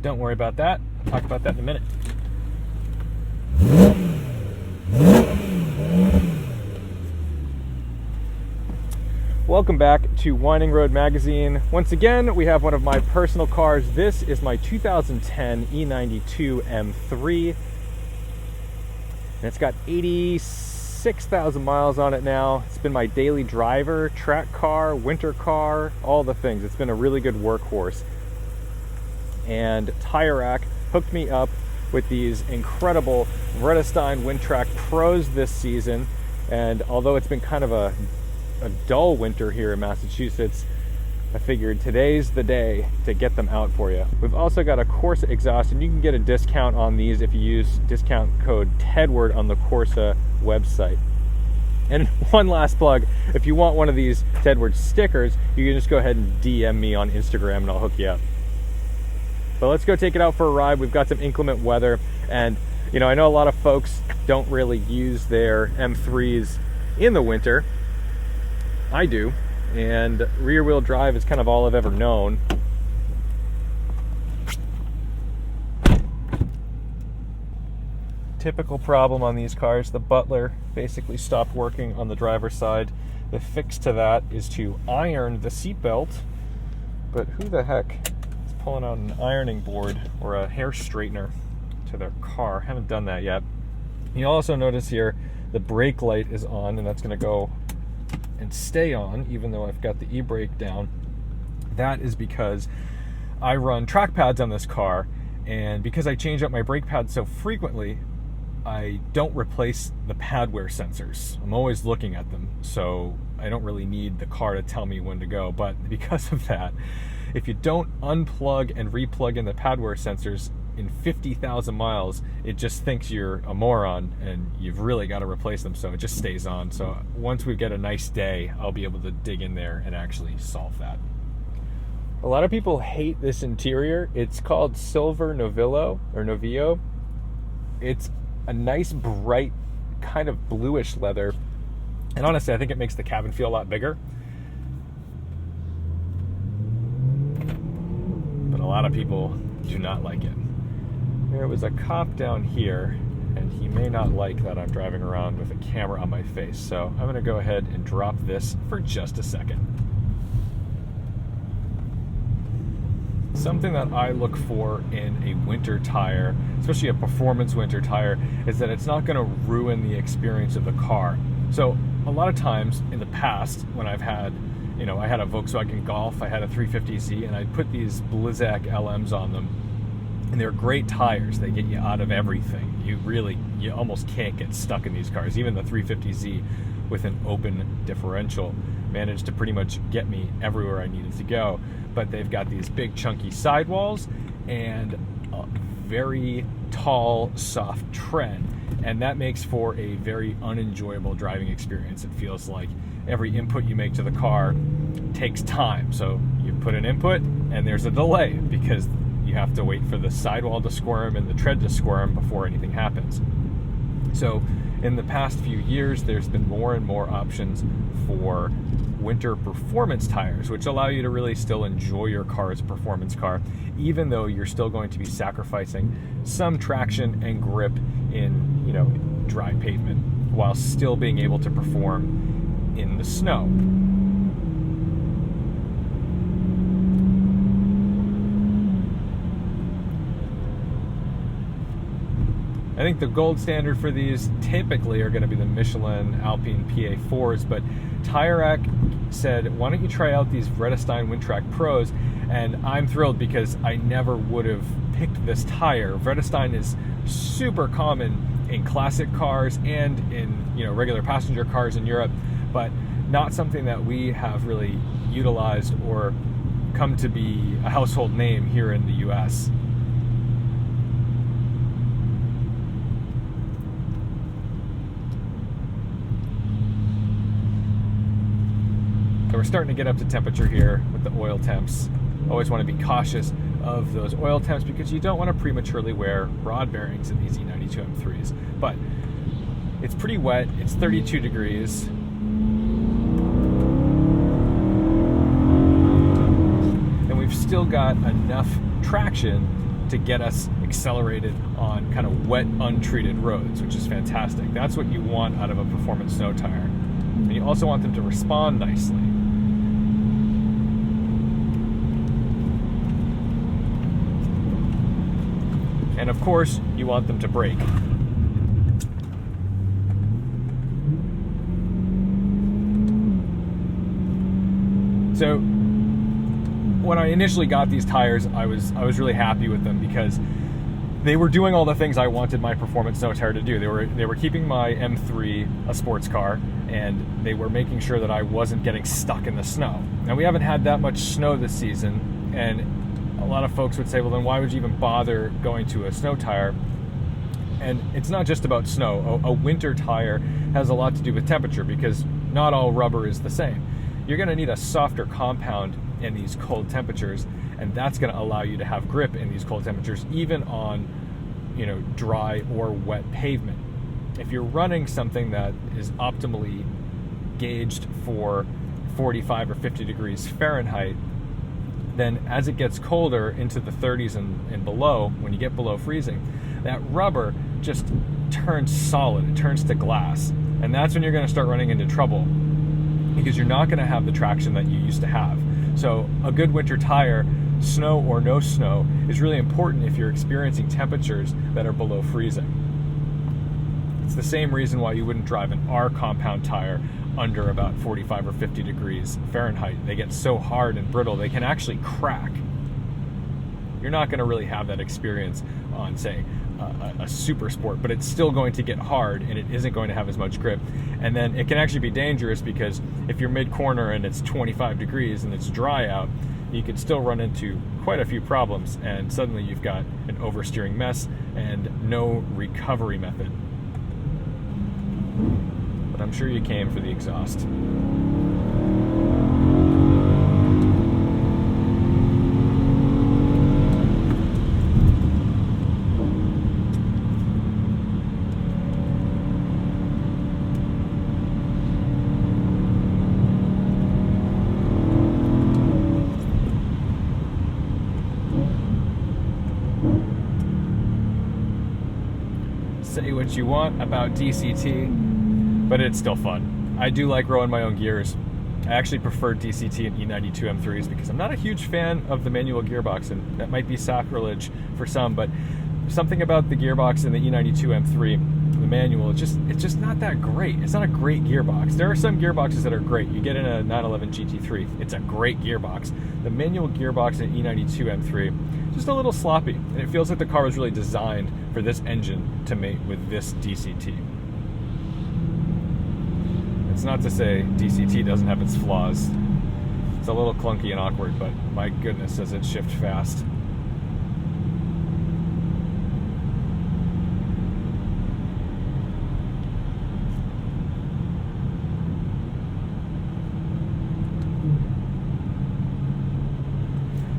don't worry about that. I'll talk about that in a minute. Welcome back to Winding Road Magazine. Once again, we have one of my personal cars. This is my 2010 E92 M3. And it's got 86,000 miles on it now. It's been my daily driver, track car, winter car, all the things. It's been a really good workhorse. And Tire Rack hooked me up with these incredible Vredestein Windtrack Pros this season. And although it's been kind of a dull winter here in Massachusetts, I figured today's the day to get them out for you. We've also got a Corsa exhaust, and you can get a discount on these if you use discount code Tedward on the Corsa website. And one last plug, if you want one of these Tedward stickers, you can just go ahead and DM me on Instagram and I'll hook you up. But let's go take it out for a ride. We've got some inclement weather, and you know, I know a lot of folks don't really use their M3s in the winter. I do, and rear wheel drive is kind of all I've ever known. Typical problem on these cars, the butler basically stopped working on the driver's side. The fix to that is to iron the seatbelt, but who the heck is pulling out an ironing board or a hair straightener to their car? Haven't done that yet. You also notice here the brake light is on, and that's going to go and stay on even though I've got the e-brake down. That is because I run track pads on this car, and because I change up my brake pads so frequently, I don't replace the pad wear sensors. I'm always looking at them, so I don't really need the car to tell me when to go. But because of that, if you don't unplug and replug in the pad wear sensors in 50,000 miles, it just thinks you're a moron and you've really got to replace them, so it just stays on. So once we get a nice day, I'll be able to dig in there and actually solve that. A lot of people hate this interior. It's called Silver Novillo or Novio. It's a nice bright kind of bluish leather, and honestly I think it makes the cabin feel a lot bigger. But a lot of people do not like it. There was a cop down here, and he may not like that I'm driving around with a camera on my face, so I'm going to go ahead and drop this for just a second. Something that I look for in a winter tire, especially a performance winter tire, is that it's not going to ruin the experience of the car. So a lot of times in the past, when I've had, you know, I had a Volkswagen Golf, I had a 350Z, and I put these Blizzak LMs on them. And they're great tires. They get you out of everything. You almost can't get stuck in these cars. Even the 350Z with an open differential managed to pretty much get me everywhere I needed to go. But they've got these big chunky sidewalls and a very tall, soft tread. And that makes for a very unenjoyable driving experience. It feels like every input you make to the car takes time. So you put an input and there's a delay because you have to wait for the sidewall to squirm and the tread to squirm before anything happens. So in the past few years, there's been more and more options for winter performance tires, which allow you to really still enjoy your car as a performance car, even though you're still going to be sacrificing some traction and grip in, you know, dry pavement, while still being able to perform in the snow. I think the gold standard for these typically are going to be the Michelin Alpine PA4s, but Tire Rack said, why don't you try out these Vredestein Windtrack Pros? And I'm thrilled because I never would have picked this tire. Vredestein is super common in classic cars and in, you know, regular passenger cars in Europe, but not something that we have really utilized or come to be a household name here in the US. So we're starting to get up to temperature here with the oil temps. Always want to be cautious of those oil temps because you don't want to prematurely wear rod bearings in these E92 M3s. But it's pretty wet, it's 32 degrees. And we've still got enough traction to get us accelerated on kind of wet, untreated roads, which is fantastic. That's what you want out of a performance snow tire. And you also want them to respond nicely. And of course, you want them to brake. So when I initially got these tires, I was really happy with them because they were doing all the things I wanted my performance snow tire to do. They were keeping my M3 a sports car, and they were making sure that I wasn't getting stuck in the snow. Now, we haven't had that much snow this season, and a lot of folks would say, well, then why would you even bother going to a snow tire? And it's not just about snow. A winter tire has a lot to do with temperature because not all rubber is the same. You're going to need a softer compound in these cold temperatures, and that's going to allow you to have grip in these cold temperatures, even on, dry or wet pavement. If you're running something that is optimally gauged for 45 or 50 degrees Fahrenheit, then as it gets colder into the 30s and below, when you get below freezing, that rubber just turns solid, it turns to glass. And that's when you're going to start running into trouble, because you're not going to have the traction that you used to have. So a good winter tire, snow or no snow, is really important if you're experiencing temperatures that are below freezing. It's the same reason why you wouldn't drive an R compound tire under about 45 or 50 degrees Fahrenheit. They get so hard and brittle, they can actually crack. You're not going to really have that experience on, say, a super sport, but it's still going to get hard and it isn't going to have as much grip. And then it can actually be dangerous because if you're mid-corner and it's 25 degrees and it's dry out, you could still run into quite a few problems, and suddenly you've got an oversteering mess and no recovery method. But I'm sure you came for the exhaust. Say what you want about DCT, but it's still fun. I do like rolling my own gears. I actually prefer DCT and E92 M3s because I'm not a huge fan of the manual gearbox, and that might be sacrilege for some, but something about the gearbox in the E92 M3, the manual, it's just not that great. It's not a great gearbox. There are some gearboxes that are great. You get in a 911 GT3, it's a great gearbox. The manual gearbox in E92 M3, just a little sloppy, and it feels like the car was really designed for this engine to mate with this DCT. It's not to say DCT doesn't have its flaws. It's a little clunky and awkward, but my goodness, does it shift fast.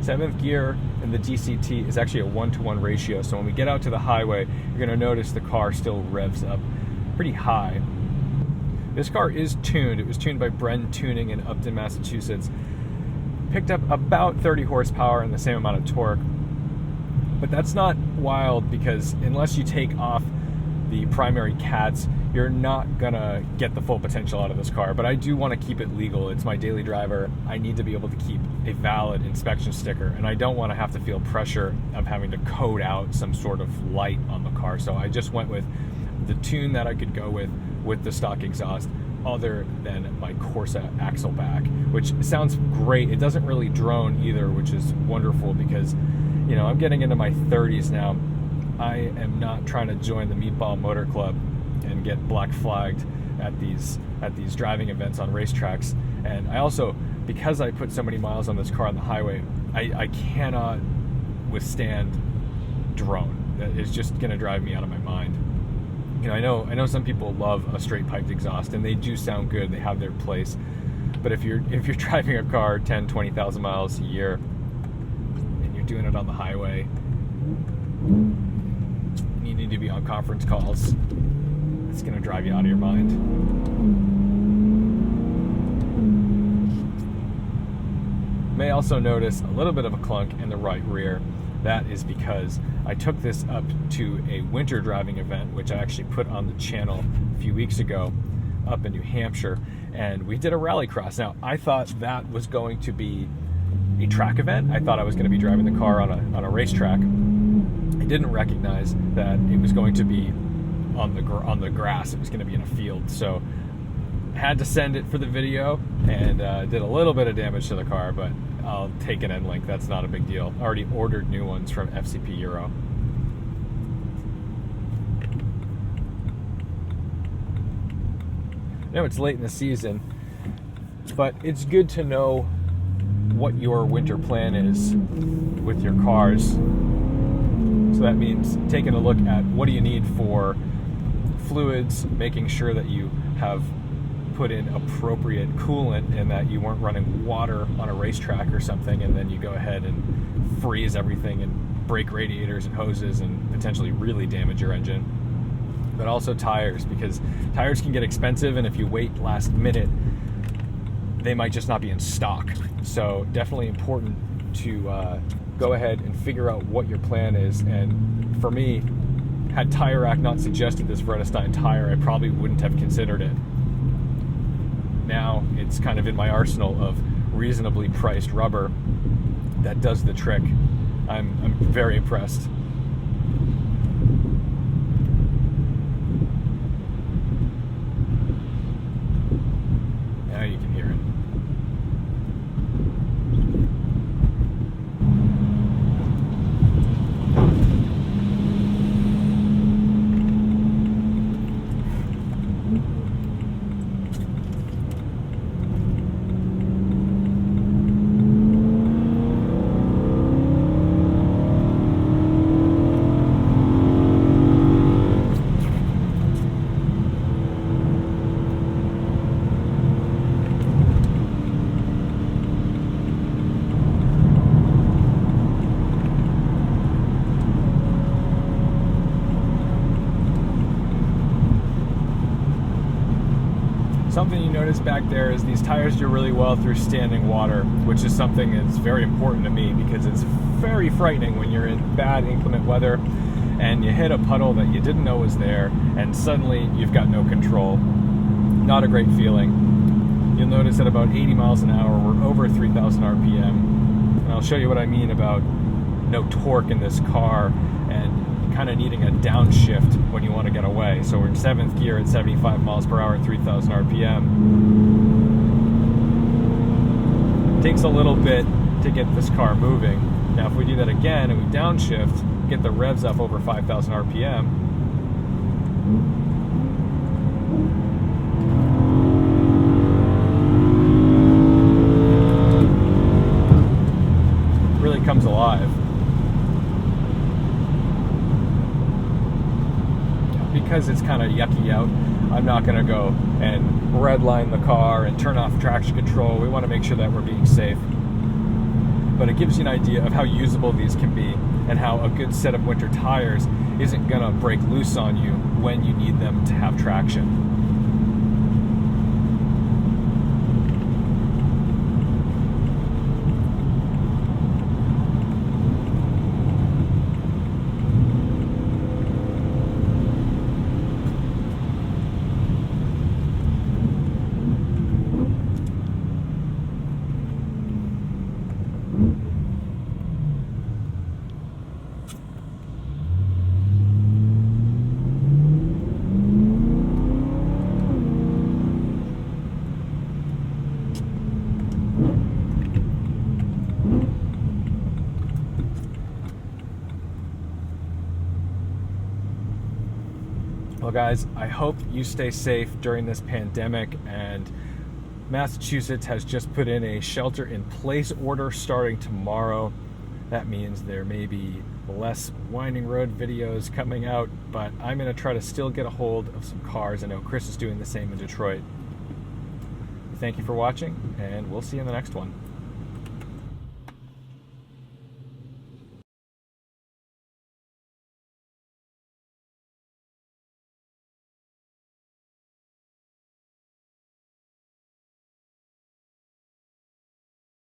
Seventh gear in the DCT is actually a 1-to-1 ratio, so when we get out to the highway, you're going to notice the car still revs up pretty high. This car is tuned. It was tuned by Bren Tuning in Upton, Massachusetts. Picked up about 30 horsepower and the same amount of torque. But that's not wild because unless you take off the primary cats, you're not gonna get the full potential out of this car. But I do want to keep it legal. It's my daily driver. I need to be able to keep a valid inspection sticker, and I don't want to have to feel pressure of having to code out some sort of light on the car. So I just went with the tune that I could go with the stock exhaust, other than my Corsa axle back, which sounds great. It doesn't really drone either, which is wonderful because, you know, I'm getting into my 30s now. I am not trying to join the Meatball Motor Club and get black flagged at these driving events on racetracks. And I also, because I put so many miles on this car on the highway, I cannot withstand drone. It's just going to drive me out of my mind. You know, I know some people love a straight piped exhaust, and they do sound good. They have their place. But if you're driving a car 10, 20,000 miles a year and you're doing it on the highway, you need to be on conference calls. It's going to drive you out of your mind. May also notice a little bit of a clunk in the right rear. That is because I took this up to a winter driving event, which I actually put on the channel a few weeks ago up in New Hampshire, and we did a rallycross. Now, I thought that was going to be a track event. I thought I was going to be driving the car on a racetrack. I didn't recognize that it was going to be on the grass. It was going to be in a field. So had to send it for the video, and did a little bit of damage to the car, but I'll take an end link. That's not a big deal. Already ordered new ones from FCP Euro. I know it's late in the season, but it's good to know what your winter plan is with your cars. So that means taking a look at what do you need for fluids, making sure that you have put in appropriate coolant and that you weren't running water on a racetrack or something, and then you go ahead and freeze everything and break radiators and hoses and potentially really damage your engine. But also tires, because tires can get expensive, and if you wait last minute, they might just not be in stock. So definitely important to go ahead and figure out what your plan is. And for me, had Tire Rack not suggested this Vredestein tire, I probably wouldn't have considered it. Now it's kind of in my arsenal of reasonably priced rubber that does the trick. I'm very impressed. Now you can hear it. Something you notice back there is these tires do really well through standing water, which is something that's very important to me because it's very frightening when you're in bad inclement weather and you hit a puddle that you didn't know was there and suddenly you've got no control. Not a great feeling. You'll notice at about 80 miles an hour we're over 3,000 RPM, and I'll show you what I mean about no torque in this car and kind of needing a downshift when you want to get away. So we're in 7th gear at 75 miles per hour at 3,000 RPM. Takes a little bit to get this car moving. Now if we do that again and we downshift, get the revs up over 5,000 RPM, it really comes alive. Because it's kind of yucky out, I'm not going to go and redline the car and turn off traction control. We want to make sure that we're being safe. But it gives you an idea of how usable these can be and how a good set of winter tires isn't going to break loose on you when you need them to have traction. Well guys, I hope you stay safe during this pandemic, and Massachusetts has just put in a shelter-in-place order starting tomorrow. That means there may be less winding road videos coming out, but I'm going to try to still get a hold of some cars. I know Chris is doing the same in Detroit. Thank you for watching, and we'll see you in the next one.